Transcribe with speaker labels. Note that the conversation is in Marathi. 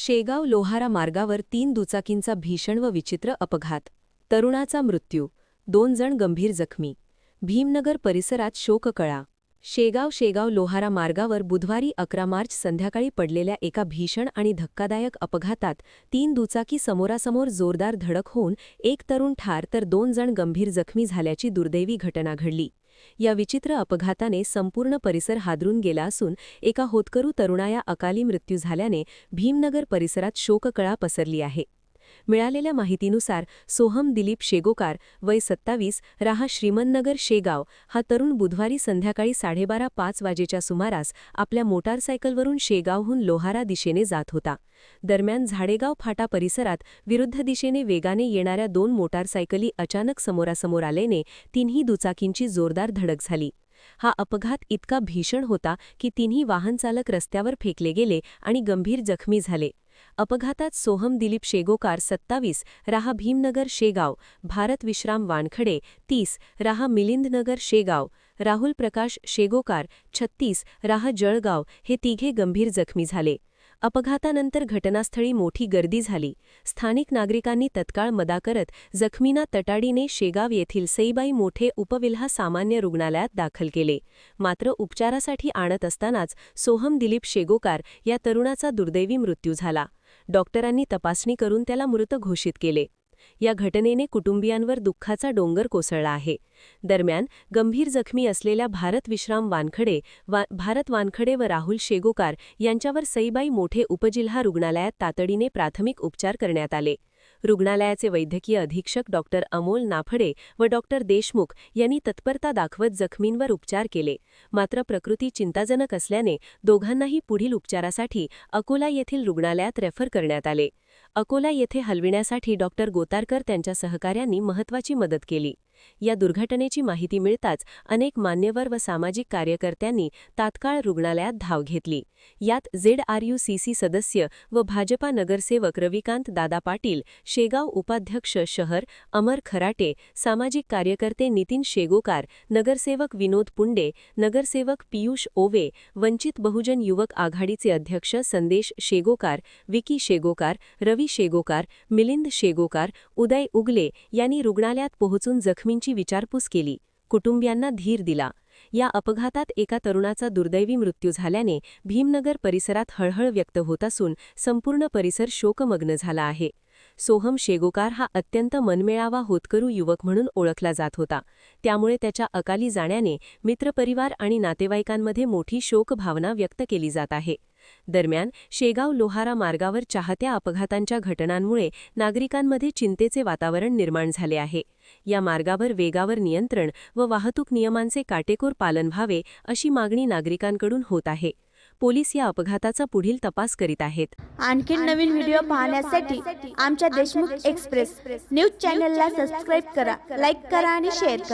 Speaker 1: शेगाव लोहारा मार्गावर 3 दुचाकींचा भीषण व विचित्र अपघात. तरुणाचा मृत्यू, 2 जण गंभीर जखमी. भीमनगर परिसरात शोककळा. शेगाव लोहारा मार्गावर बुधवारी 11 मार्च संध्याकाळी पडलेल्या एका भीषण आणि धक्कादायक अपघातात 3 दुचाकी समोरासमोर जोरदार धडक होऊन एक तरुण ठार तर 2 जण गंभीर जखमी झाल्याची दुर्दैवी घटना घडली. या विचित्र अपघाताने संपूर्ण परिसर हादरून गेला असून एका होतकरू तरुणाया अकाली मृत्यू झाल्याने भीमनगर परिसरात शोककळा पसरली आहे. मिळालेल्या माहितीनुसार सोहम दिलीप शेगोकार, वय 27, राहा श्रीमंतनगर शेगाव, हा तरुण बुधवारी संध्याकाळी 12:30-5 वाजेच्या सुमारास आपल्या मोटारसायकलवरून शेगावहून लोहारा दिशेने जात होता. दरम्यान झाडेगाव फाटा परिसरात विरुद्ध दिशेने वेगाने येणाऱ्या 2 मोटारसायकली अचानक समोरासमोर आल्याने तिन्ही दुचाकींची जोरदार धडक झाली. हा अपघात इतका भीषण होता की तिन्ही वाहनचालक रस्त्यावर फेकले गेले आणि गंभीर जखमी झाले. अपघातात सोहम दिलीप शेगोकार, 27, राहा भीमनगर शेगाव, भारत विश्राम वानखडे, 30, राहा मिलिंदनगर शेगाव, राहुल प्रकाश शेगोकार, 36, राहा जळगाव हे तिघे गंभीर जखमी झाले. अपघातानंतर घटनास्थळी मोठी गर्दी झाली. स्थानिक नागरिकांनी तत्काळ मदत करत जखमींना तटाडीने शेगाव येथील सईबाई मोठे उपविल्हा सामान्य रुग्णालयात दाखल केले. मात्र उपचारासाठी आणत असतानाच सोहम दिलीप शेगोकार या तरुणाचा दुर्दैवी मृत्यू झाला. डॉक्टरांनी तपासणी करून त्याला मृत घोषित केले. या घटनेने कुटुंबियांवर दुःखाचा डोंगर कोसळला आहे. दरम्यान गंभीर जखमी असलेल्या भारत विश्राम वानखडे, भारत वानखडे व राहुल शेगोकार यांच्यावर सईबाई मोठे उपजिल्हा रुग्णालयात तातडीने प्राथमिक उपचार करण्यात आले. रुग्णालयाचे वैद्यकीय अधीक्षक डॉक्टर अमोल नाफडे व डॉक्टर देशमुख यांनी तत्परता दाखवत जखमींवर उपचार केले. मात्र प्रकृती चिंताजनक असल्याने दोघांनाही पुढील उपचारासाठी अकोला येथील रुग्णालयात रेफर करण्यात आले. अकोला येथे हलविण्यासाठी डॉक्टर गोतारकर त्यांच्या सहकाऱ्यांनी महत्त्वाची मदत केली. या दुर्घटनेची माहिती मिळताच अनेक मान्यवर व सामाजिक कार्यकर्त्यांनी तात्काळ रुग्णालयात धाव घेतली. यात ZRUCC सदस्य व भाजपा नगरसेवक रविकांत दादा पाटील, शेगाव उपाध्यक्ष शहर अमर खराटे, सामाजिक कार्यकर्ते नितीन शेगोकार, नगरसेवक विनोद पुंडे, नगरसेवक पियुष ओवे, वंचित बहुजन युवक आघाडीचे अध्यक्ष संदेश शेगोकार, विकी शेगोकार, रवी शेगोकार, मिलिंद शेगोकार, उदय उगले यांनी रुग्णालयात पोहोचून जखमींची विचारपूस केली. कुटुंबियांना धीर दिला. या अपघातात एका तरुणाचा दुर्दैवी मृत्यू झाल्याने भीमनगर परिसरात हळहळ व्यक्त होत असून संपूर्ण परिसर शोकमग्न झाला आहे. सोहम शेगोकार हा अत्यंत मनमिळावा होतकरू युवक म्हणून ओळखला जात होता. त्यामुळे त्याच्या अकाली जाण्याने मित्रपरिवार आणि नातेवाईकांमध्ये मोठी शोकभावना व्यक्त केली जात आहे. दरम्यान शेगाव लोहारा मार्गावर चाहत्या अपघातांच्या घटनांमुळे नागरिकांमध्ये चिंतेचे वातावरण निर्माण झाले आहे. या मार्गावर वेगावर नियंत्रण व वाहतूक नियमांचे काटेकोर पालन व्हावे अशी मागणी नागरिकांकडून होत आहे. पोलीस या अपघाताचा पुढील तपास करीत आहेत.
Speaker 2: आणखी नवीन व्हिडिओ पाहण्यासाठी आमच्या देशमुख एक्सप्रेस न्यूज चॅनलला सबस्क्राईब करा, लाईक करा आणि शेअर करा.